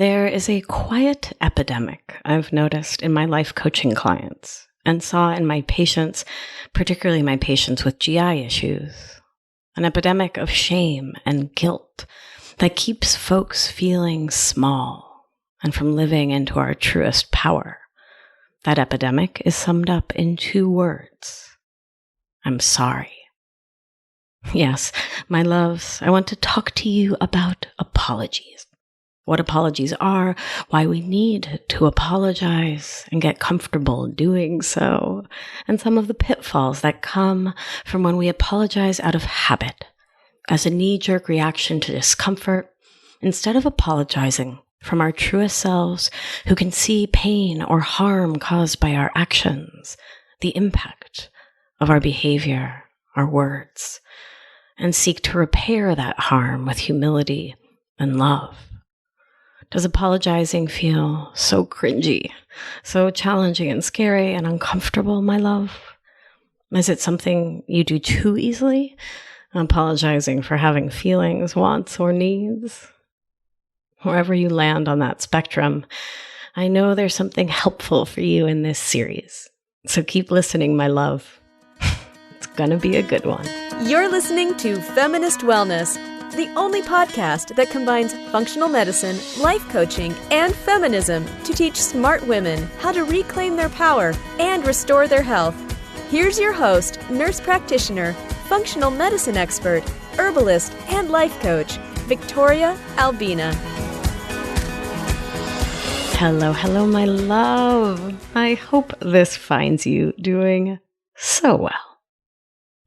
There is a quiet epidemic I've noticed in my life coaching clients and saw in my patients, particularly my patients with GI issues, an epidemic of shame and guilt that keeps folks feeling small and from living into our truest power. That epidemic is summed up in 2 words. I'm sorry. Yes, my loves, I want to talk to you about apologies. What apologies are, why we need to apologize and get comfortable doing so, and some of the pitfalls that come from when we apologize out of habit, as a knee-jerk reaction to discomfort, instead of apologizing from our truest selves who can see pain or harm caused by our actions, the impact of our behavior, our words, and seek to repair that harm with humility and love. Does apologizing feel so cringy, so challenging and scary and uncomfortable, my love? Is it something you do too easily, apologizing for having feelings, wants, or needs? Wherever you land on that spectrum, I know there's something helpful for you in this series. So keep listening, my love. It's gonna be a good one. You're listening to Feminist Wellness, the only podcast that combines functional medicine, life coaching, and feminism to teach smart women how to reclaim their power and restore their health. Here's your host, nurse practitioner, functional medicine expert, herbalist, and life coach, Victoria Albina. Hello, my love. I hope this finds you doing so well.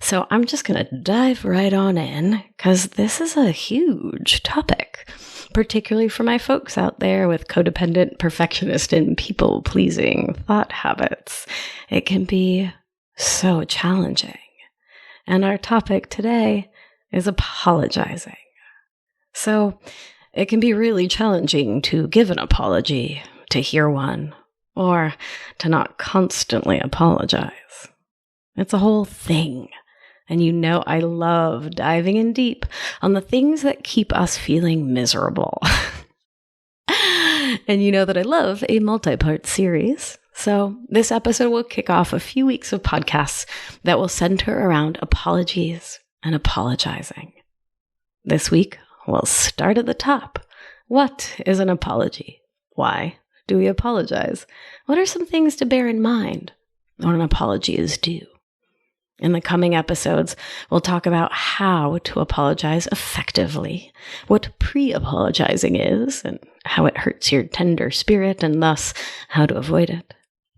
So I'm just going to dive right on in because this is a huge topic, particularly for my folks out there with codependent, perfectionist, and people-pleasing thought habits. It can be so challenging. And our topic today is apologizing. So it can be really challenging to give an apology, to hear one, or to not constantly apologize. It's a whole thing. And you know I love diving in deep on the things that keep us feeling miserable. And you know that I love a multi-part series. So this episode will kick off a few weeks of podcasts that will center around apologies and apologizing. This week, we'll start at the top. What is an apology? Why do we apologize? What are some things to bear in mind when an apology is due? In the coming episodes, we'll talk about how to apologize effectively, what pre-apologizing is, and how it hurts your tender spirit, and thus how to avoid it.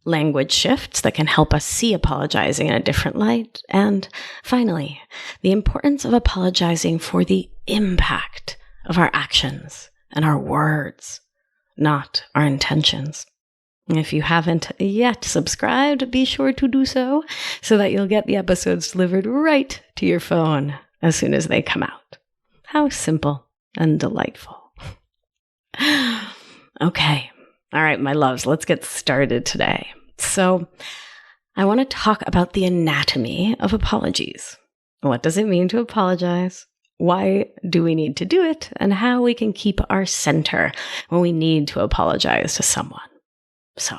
Language shifts that can help us see apologizing in a different light. And finally, the importance of apologizing for the impact of our actions and our words, not our intentions. If you haven't yet subscribed, be sure to do so that you'll get the episodes delivered right to your phone as soon as they come out. How simple and delightful. Okay. All right, my loves, let's get started today. So I want to talk about the anatomy of apologies. What does it mean to apologize? Why do we need to do it? And how we can keep our center when we need to apologize to someone. So,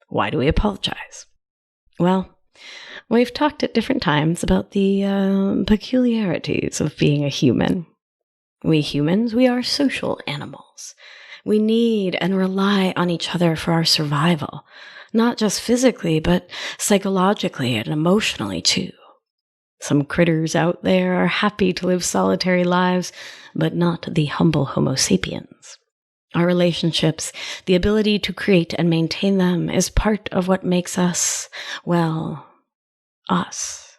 why do we apologize? Well, we've talked at different times about the peculiarities of being a human. We humans, we are social animals. We need and rely on each other for our survival, not just physically, but psychologically and emotionally too. Some critters out there are happy to live solitary lives, but not the humble Homo sapiens. Our relationships, the ability to create and maintain them, is part of what makes us, well, us.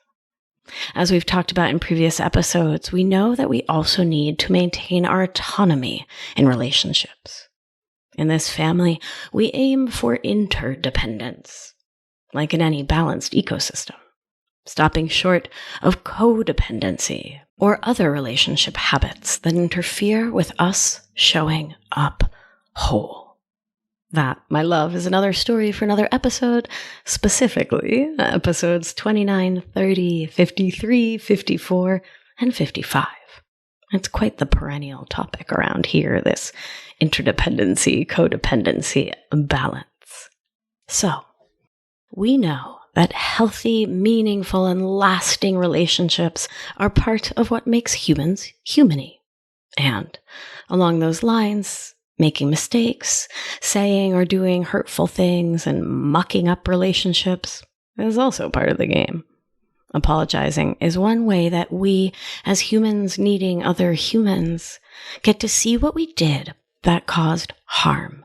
As we've talked about in previous episodes, we know that we also need to maintain our autonomy in relationships. In this family, we aim for interdependence, like in any balanced ecosystem, stopping short of codependency or other relationship habits that interfere with us showing up whole. That, my love, is another story for another episode, specifically episodes 29, 30, 53, 54, and 55. It's quite the perennial topic around here, this interdependency, codependency balance. So, we know that healthy, meaningful, and lasting relationships are part of what makes humans humany. And along those lines, making mistakes, saying or doing hurtful things, and mucking up relationships is also part of the game. Apologizing is one way that we, as humans needing other humans, get to see what we did that caused harm,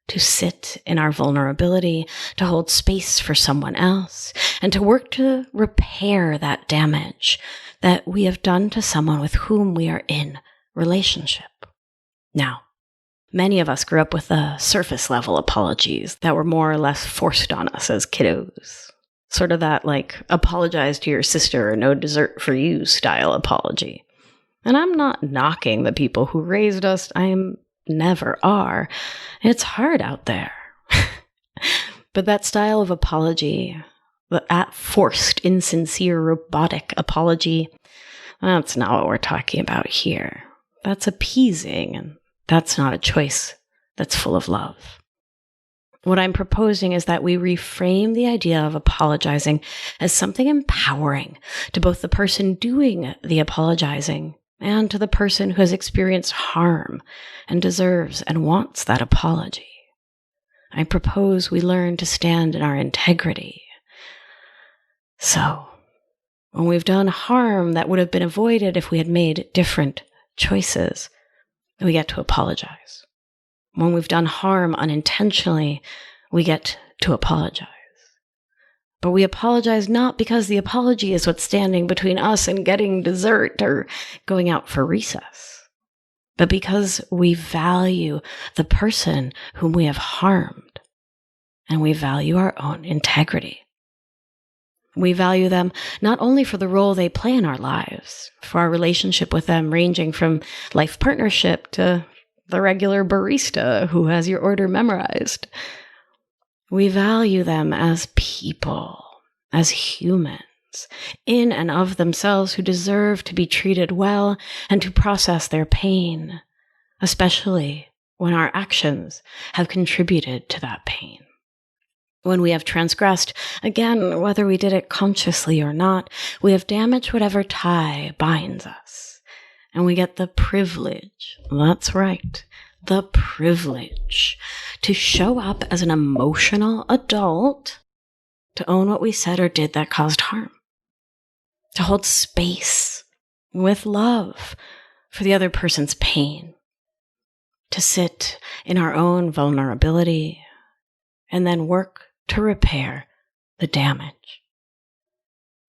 to sit in our vulnerability, to hold space for someone else, and to work to repair that damage that we have done to someone with whom we are in relationship. Now, many of us grew up with the surface level apologies that were more or less forced on us as kiddos. Sort of that apologize to your sister or no dessert for you style apology. And I'm not knocking the people who raised us. Never are. It's hard out there. But that style of apology, that forced, insincere, robotic apology, that's not what we're talking about here. That's appeasing, and that's not a choice that's full of love. What I'm proposing is that we reframe the idea of apologizing as something empowering to both the person doing the apologizing and to the person who has experienced harm and deserves and wants that apology. I propose we learn to stand in our integrity. So, when we've done harm that would have been avoided if we had made different choices, we get to apologize. When we've done harm unintentionally, we get to apologize. But we apologize not because the apology is what's standing between us and getting dessert or going out for recess, but because we value the person whom we have harmed, and we value our own integrity. We value them not only for the role they play in our lives, for our relationship with them ranging from life partnership to the regular barista who has your order memorized. We value them as people, as humans, in and of themselves who deserve to be treated well and to process their pain, especially when our actions have contributed to that pain. When we have transgressed, again, whether we did it consciously or not, we have damaged whatever tie binds us. And we get the privilege, that's right, the privilege to show up as an emotional adult, to own what we said or did that caused harm, to hold space with love for the other person's pain, to sit in our own vulnerability, and then work to repair the damage.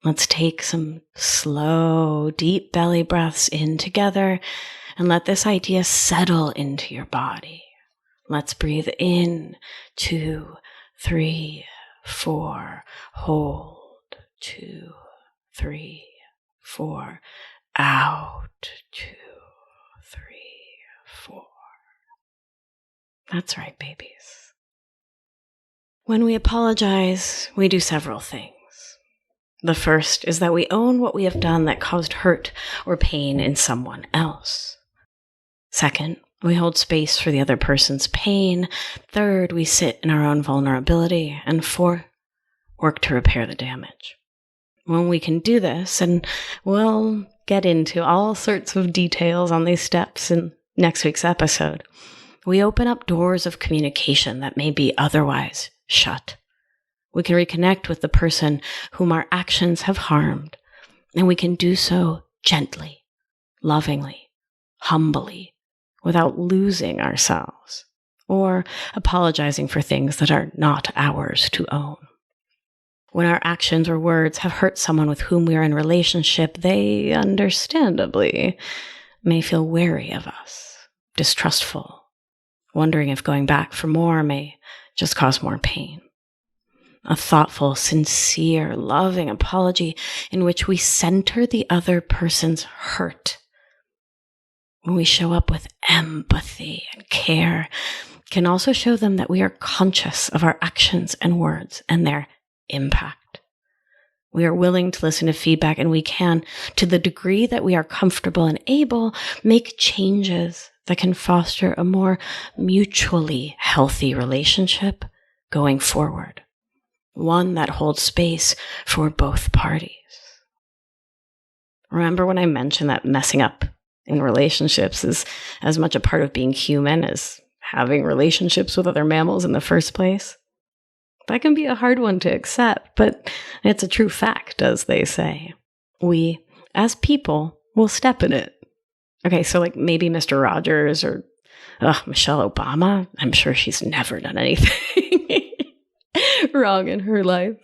Let's take some slow, deep belly breaths in together and let this idea settle into your body. Let's breathe in, 2, 3, 4, hold, 2, 3, 4, out, 2, 3, 4. That's right, babies. When we apologize, we do several things. The first is that we own what we have done that caused hurt or pain in someone else. Second, we hold space for the other person's pain. Third, we sit in our own vulnerability. And fourth, work to repair the damage. When we can do this, and we'll get into all sorts of details on these steps in next week's episode, we open up doors of communication that may be otherwise shut. We can reconnect with the person whom our actions have harmed, and we can do so gently, lovingly, humbly, without losing ourselves or apologizing for things that are not ours to own. When our actions or words have hurt someone with whom we are in relationship, they understandably may feel wary of us, distrustful, wondering if going back for more may just cause more pain. A thoughtful, sincere, loving apology in which we center the other person's hurt, when we show up with empathy and care, can also show them that we are conscious of our actions and words and their impact. We are willing to listen to feedback, and we can, to the degree that we are comfortable and able, make changes that can foster a more mutually healthy relationship going forward. One that holds space for both parties. Remember when I mentioned that messing up in relationships is as much a part of being human as having relationships with other mammals in the first place? That can be a hard one to accept, but it's a true fact, as they say. We, as people, will step in it. Okay, so like maybe Mr. Rogers or Michelle Obama, I'm sure she's never done anything wrong in her life.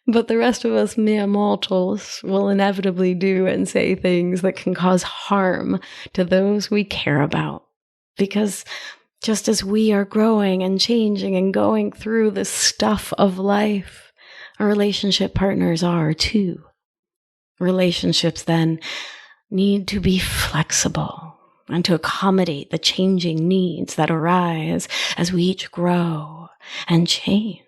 But the rest of us mere mortals will inevitably do and say things that can cause harm to those we care about. Because just as we are growing and changing and going through the stuff of life, our relationship partners are too. Relationships then need to be flexible and to accommodate the changing needs that arise as we each grow and change.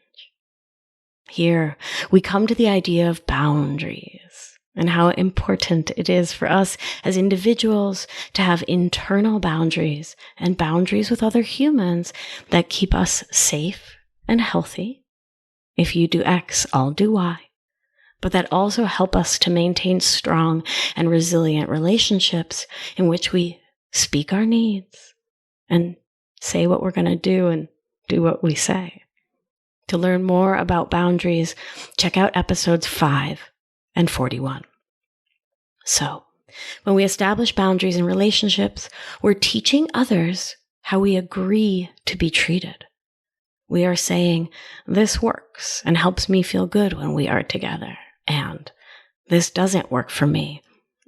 Here, we come to the idea of boundaries and how important it is for us as individuals to have internal boundaries and boundaries with other humans that keep us safe and healthy. If you do X, I'll do Y. But that also help us to maintain strong and resilient relationships in which we speak our needs and say what we're going to do and do what we say. To learn more about boundaries, check out episodes 5 and 41. So, when we establish boundaries in relationships, we're teaching others how we agree to be treated. We are saying, this works and helps me feel good when we are together, and this doesn't work for me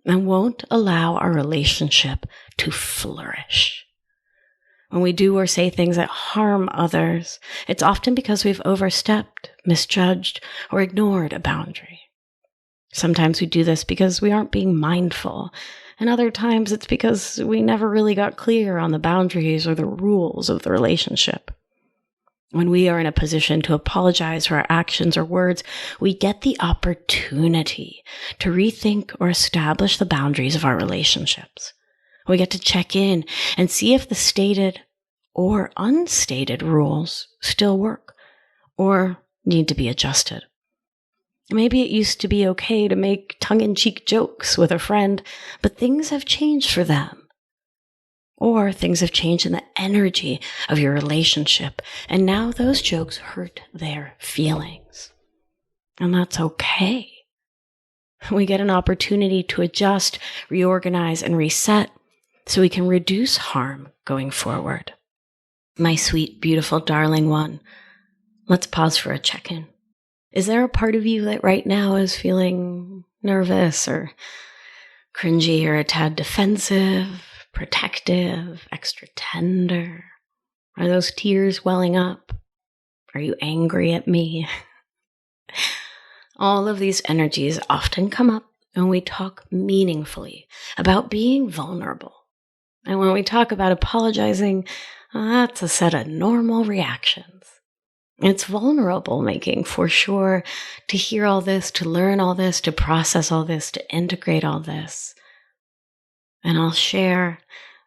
and won't allow our relationship to flourish. When we do or say things that harm others, it's often because we've overstepped, misjudged, or ignored a boundary. Sometimes we do this because we aren't being mindful, and other times it's because we never really got clear on the boundaries or the rules of the relationship. When we are in a position to apologize for our actions or words, we get the opportunity to rethink or establish the boundaries of our relationships. We get to check in and see if the stated or unstated rules still work or need to be adjusted. Maybe it used to be okay to make tongue-in-cheek jokes with a friend, but things have changed for them. Or things have changed in the energy of your relationship, and now those jokes hurt their feelings. And that's okay. We get an opportunity to adjust, reorganize, and reset so we can reduce harm going forward. My sweet, beautiful, darling one, let's pause for a check-in. Is there a part of you that right now is feeling nervous or cringy or a tad defensive, protective, extra tender? Are those tears welling up? Are you angry at me? All of these energies often come up when we talk meaningfully about being vulnerable. And when we talk about apologizing, that's a set of normal reactions. It's vulnerable making for sure to hear all this, to learn all this, to process all this, to integrate all this. And I'll share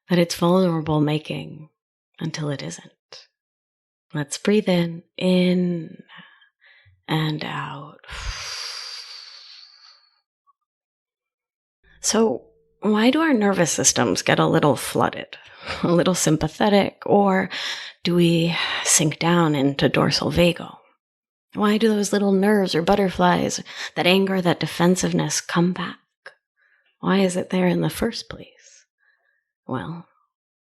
that it's vulnerable making until it isn't. Let's breathe in and out. So, why do our nervous systems get a little flooded, a little sympathetic, or do we sink down into dorsal vagal? Why do those little nerves or butterflies, that anger, that defensiveness come back? Why is it there in the first place? Well,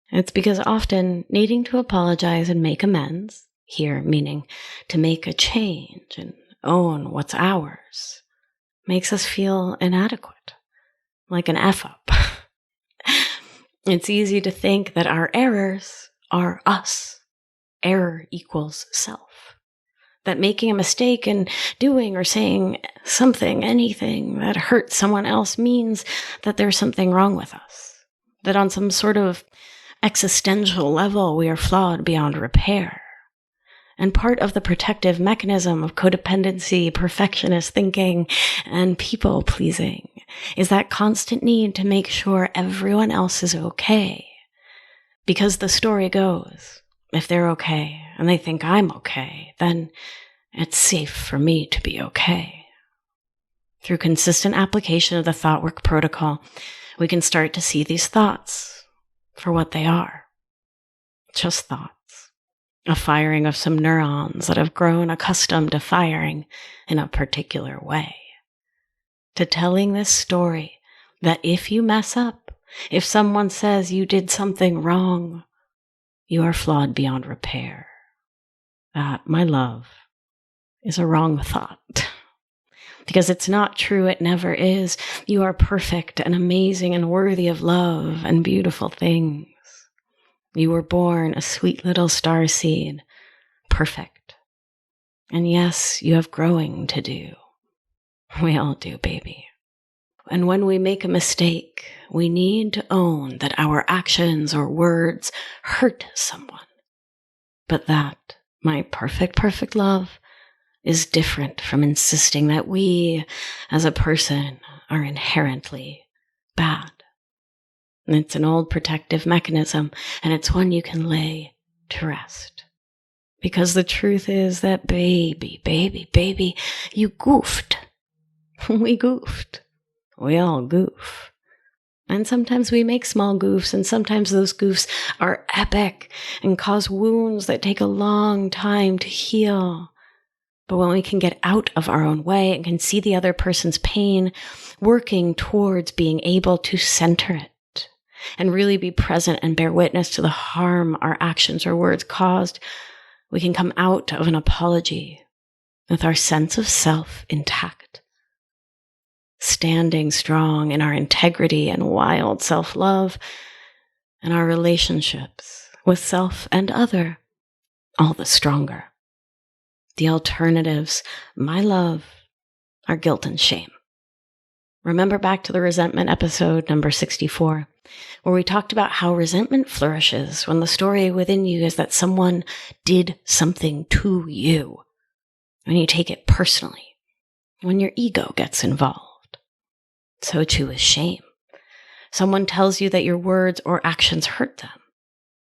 it's because often needing to apologize and make amends, here meaning to make a change and own what's ours, makes us feel inadequate, like an F-up. It's easy to think that our errors are us. Error equals self. That making a mistake and doing or saying something, anything that hurts someone else means that there's something wrong with us. That on some sort of existential level, we are flawed beyond repair. And part of the protective mechanism of codependency, perfectionist thinking, and people-pleasing is that constant need to make sure everyone else is okay. Because the story goes, if they're okay and they think I'm okay, then it's safe for me to be okay. Through consistent application of the thought work protocol, we can start to see these thoughts for what they are. Just thoughts. A firing of some neurons that have grown accustomed to firing in a particular way. To telling this story that if you mess up, if someone says you did something wrong, you are flawed beyond repair. That, my love, is a wrong thought. Because it's not true, it never is. You are perfect and amazing and worthy of love and beautiful things. You were born a sweet little starseed, perfect. And yes, you have growing to do. We all do, baby. And when we make a mistake, we need to own that our actions or words hurt someone. But that, my perfect love, is different from insisting that we, as a person, are inherently bad. And it's an old protective mechanism, and it's one you can lay to rest. Because the truth is that baby, you goofed. We goofed. We all goof. And sometimes we make small goofs, and sometimes those goofs are epic and cause wounds that take a long time to heal. But when we can get out of our own way and can see the other person's pain, working towards being able to center it and really be present and bear witness to the harm our actions or words caused, we can come out of an apology with our sense of self intact, standing strong in our integrity and wild self-love, and our relationships with self and other all the stronger. The alternatives, my love, are guilt and shame. Remember back to the resentment episode number 64, where we talked about how resentment flourishes when the story within you is that someone did something to you, when you take it personally, when your ego gets involved. So too is shame. Someone tells you that your words or actions hurt them.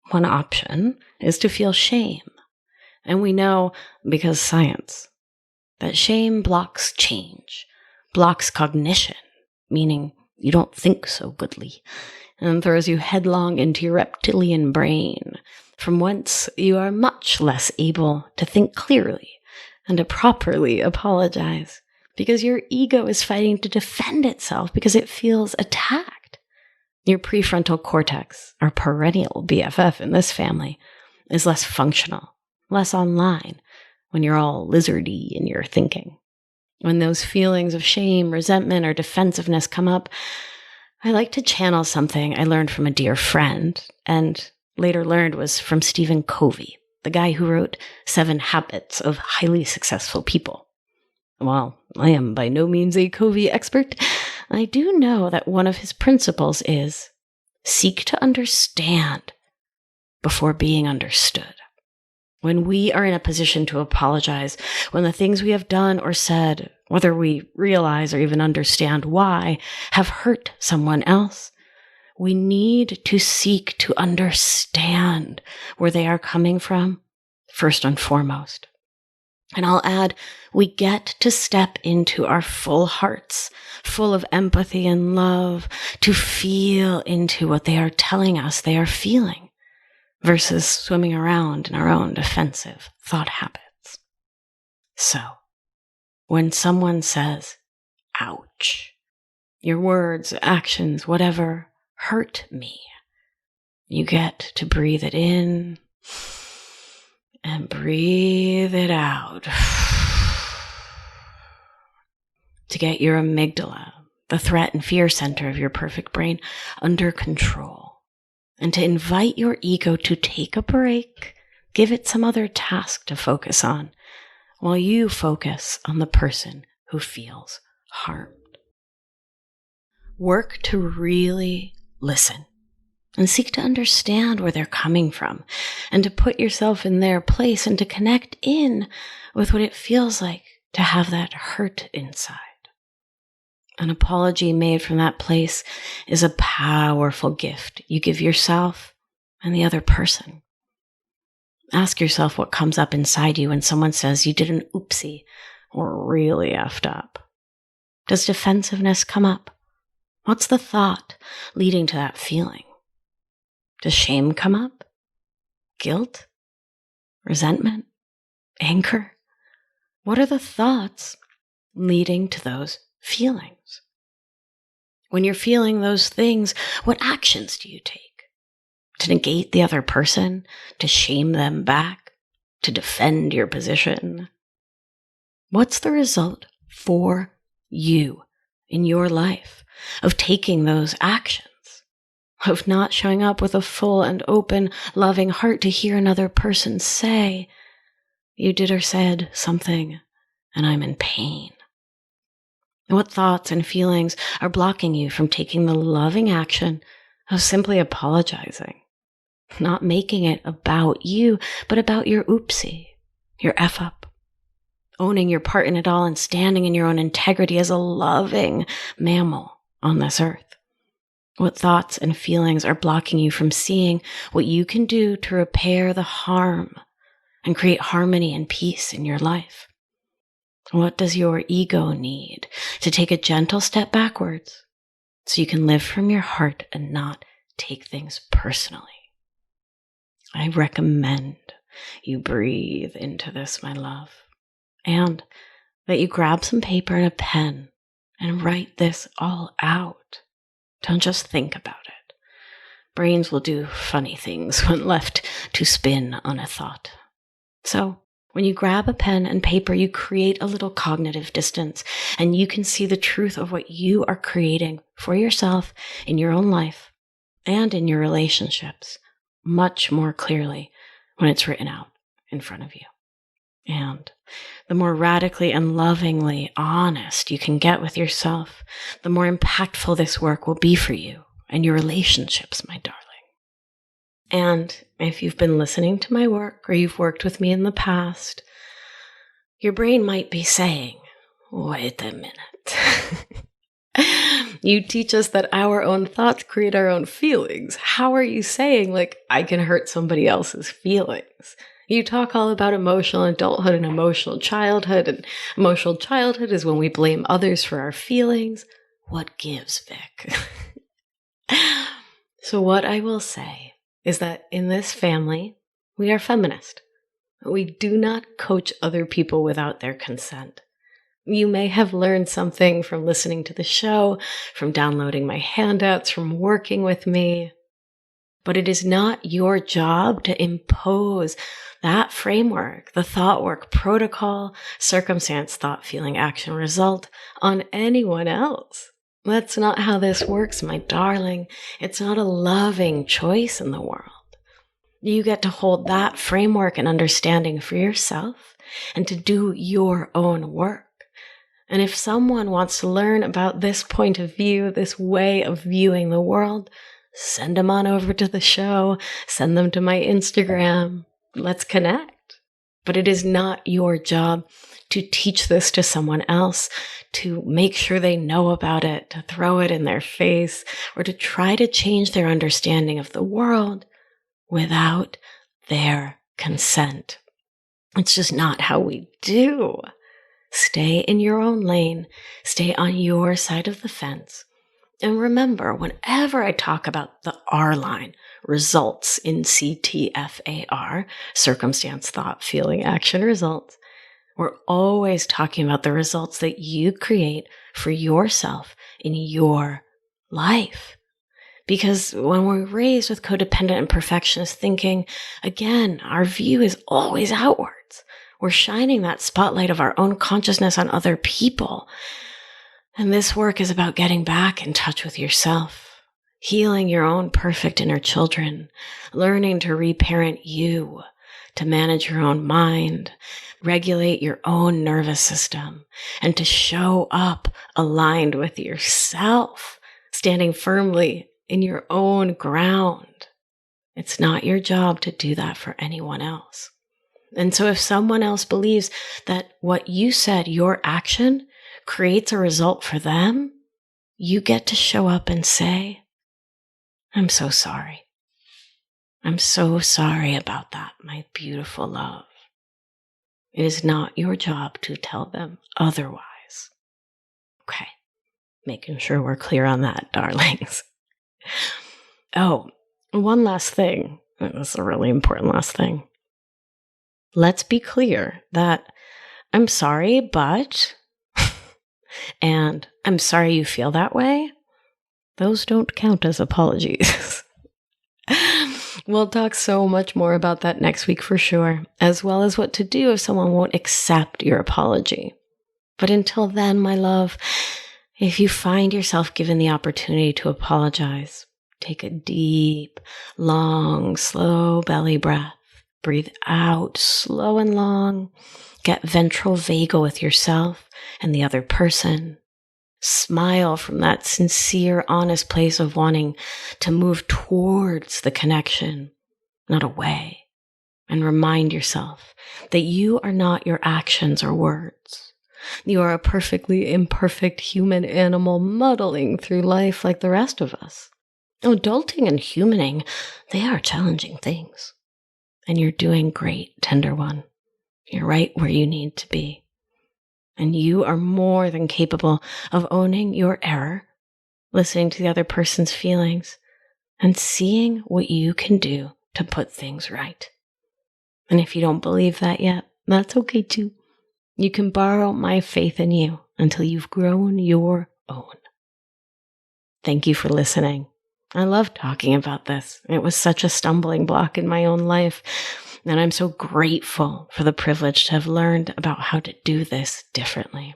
One option is to feel shame. And we know, because science, that shame blocks change, blocks cognition, meaning you don't think so goodly, and throws you headlong into your reptilian brain, from whence you are much less able to think clearly and to properly apologize, because your ego is fighting to defend itself because it feels attacked. Your prefrontal cortex, our perennial BFF in this family, is less functional, less online, when you're all lizardy in your thinking. When those feelings of shame, resentment, or defensiveness come up, I like to channel something I learned from a dear friend, and later learned was from Stephen Covey, the guy who wrote 7 Habits of Highly Successful People. While I am by no means a Covey expert, I do know that one of his principles is seek to understand before being understood. When we are in a position to apologize, when the things we have done or said, whether we realize or even understand why, have hurt someone else, we need to seek to understand where they are coming from, first and foremost. And I'll add, we get to step into our full hearts, full of empathy and love, to feel into what they are telling us they are feeling, versus swimming around in our own defensive thought habits. So, when someone says, ouch, your words, actions, whatever, hurt me, you get to breathe it in and breathe it out. To get your amygdala, the threat and fear center of your perfect brain, under control. And to invite your ego to take a break, give it some other task to focus on, while you focus on the person who feels harmed. Work to really listen and seek to understand where they're coming from, and to put yourself in their place and to connect in with what it feels like to have that hurt inside. An apology made from that place is a powerful gift you give yourself and the other person. Ask yourself what comes up inside you when someone says you did an oopsie or really effed up. Does defensiveness come up? What's the thought leading to that feeling? Does shame come up? Guilt? Resentment? Anger? What are the thoughts leading to those feelings? When you're feeling those things, what actions do you take? To negate the other person? To shame them back? To defend your position? What's the result for you in your life of taking those actions? Of not showing up with a full and open, loving heart to hear another person say, you did or said something, and I'm in pain. What thoughts and feelings are blocking you from taking the loving action of simply apologizing? Not making it about you, but about your oopsie, your F-up. Owning your part in it all and standing in your own integrity as a loving mammal on this earth. What thoughts and feelings are blocking you from seeing what you can do to repair the harm and create harmony and peace in your life? What does your ego need to take a gentle step backwards so you can live from your heart and not take things personally? I recommend you breathe into this, my love, and that you grab some paper and a pen and write this all out. Don't just think about it. Brains will do funny things when left to spin on a thought. So, when you grab a pen and paper, you create a little cognitive distance, and you can see the truth of what you are creating for yourself in your own life and in your relationships much more clearly when it's written out in front of you. And the more radically and lovingly honest you can get with yourself, the more impactful this work will be for you and your relationships, my darling. And if you've been listening to my work or you've worked with me in the past, your brain might be saying, wait a minute. You teach us that our own thoughts create our own feelings. How are you saying, I can hurt somebody else's feelings? You talk all about emotional adulthood and emotional childhood is when we blame others for our feelings. What gives, Vic? So what I will say is that in this family, we are feminist. We do not coach other people without their consent. You may have learned something from listening to the show, from downloading my handouts, from working with me. But it is not your job to impose that framework, the thought work protocol, circumstance, thought, feeling, action, result on anyone else. That's not how this works, my darling. It's not a loving choice in the world. You get to hold that framework and understanding for yourself and to do your own work. And if someone wants to learn about this point of view, this way of viewing the world, send them on over to the show, send them to my Instagram. Let's connect. But it is not your job to teach this to someone else, to make sure they know about it, to throw it in their face, or to try to change their understanding of the world without their consent. It's just not how we do. Stay in your own lane. Stay on your side of the fence. And remember, whenever I talk about the R line, results in CTFAR, circumstance, thought, feeling, action, results, we're always talking about the results that you create for yourself in your life. Because when we're raised with codependent and perfectionist thinking, again, our view is always outwards. We're shining that spotlight of our own consciousness on other people. And this work is about getting back in touch with yourself, healing your own perfect inner children, learning to reparent you, to manage your own mind, regulate your own nervous system, and to show up aligned with yourself, standing firmly in your own ground. It's not your job to do that for anyone else. And so if someone else believes that what you said, your action, creates a result for them, you get to show up and say, I'm so sorry. I'm so sorry about that, my beautiful love. It is not your job to tell them otherwise. Okay, making sure we're clear on that, darlings. Oh, one last thing. This is a really important last thing. Let's be clear that I'm sorry, but, and I'm sorry you feel that way. Those don't count as apologies. We'll talk so much more about that next week for sure, as well as what to do if someone won't accept your apology. But until then, my love, if you find yourself given the opportunity to apologize, take a deep, long, slow belly breath. Breathe out slow and long. Get ventral vagal with yourself and the other person. Smile from that sincere, honest place of wanting to move towards the connection, not away. And remind yourself that you are not your actions or words. You are a perfectly imperfect human animal muddling through life like the rest of us. Adulting and humaning, they are challenging things. And you're doing great, tender one. You're right where you need to be. And you are more than capable of owning your error, listening to the other person's feelings, and seeing what you can do to put things right. And if you don't believe that yet, that's okay too. You can borrow my faith in you until you've grown your own. Thank you for listening. I love talking about this. It was such a stumbling block in my own life, and I'm so grateful for the privilege to have learned about how to do this differently.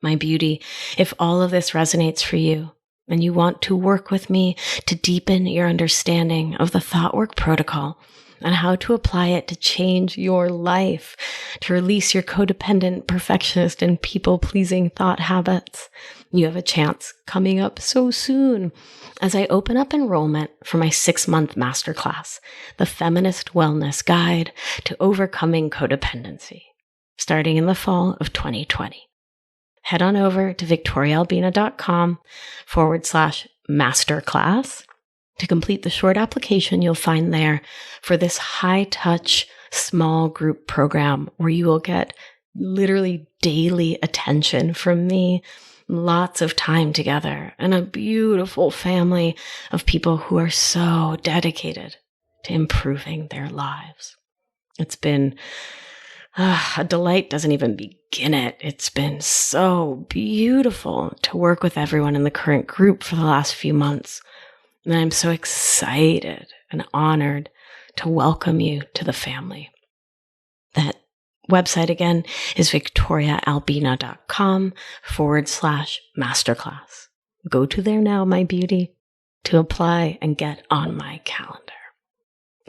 My beauty, if all of this resonates for you, and you want to work with me to deepen your understanding of the thought work protocol and how to apply it to change your life, to release your codependent, perfectionist, and people-pleasing thought habits, you have a chance coming up so soon as I open up enrollment for my 6-month masterclass, the Feminist Wellness Guide to Overcoming Codependency, starting in the fall of 2020. Head on over to victoriaalbina.com/masterclass. To complete the short application you'll find there for this high-touch, small group program where you will get literally daily attention from me, lots of time together, and a beautiful family of people who are so dedicated to improving their lives. It's been a delight, doesn't even begin it. It's been so beautiful to work with everyone in the current group for the last few months. And I'm so excited and honored to welcome you to the family. That website again is victoriaalbina.com/masterclass. Go to there now, my beauty, to apply and get on my calendar.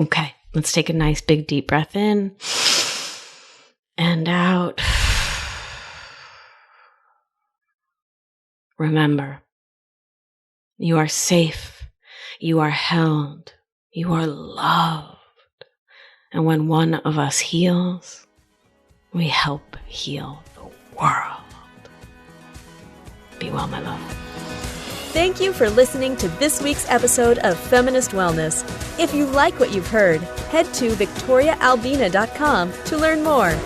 Okay, let's take a nice big deep breath in and out. Remember, you are safe. You are held. You are loved. And when one of us heals, we help heal the world. Be well, my love. Thank you for listening to this week's episode of Feminist Wellness. If you like what you've heard, head to victoriaalbina.com to learn more.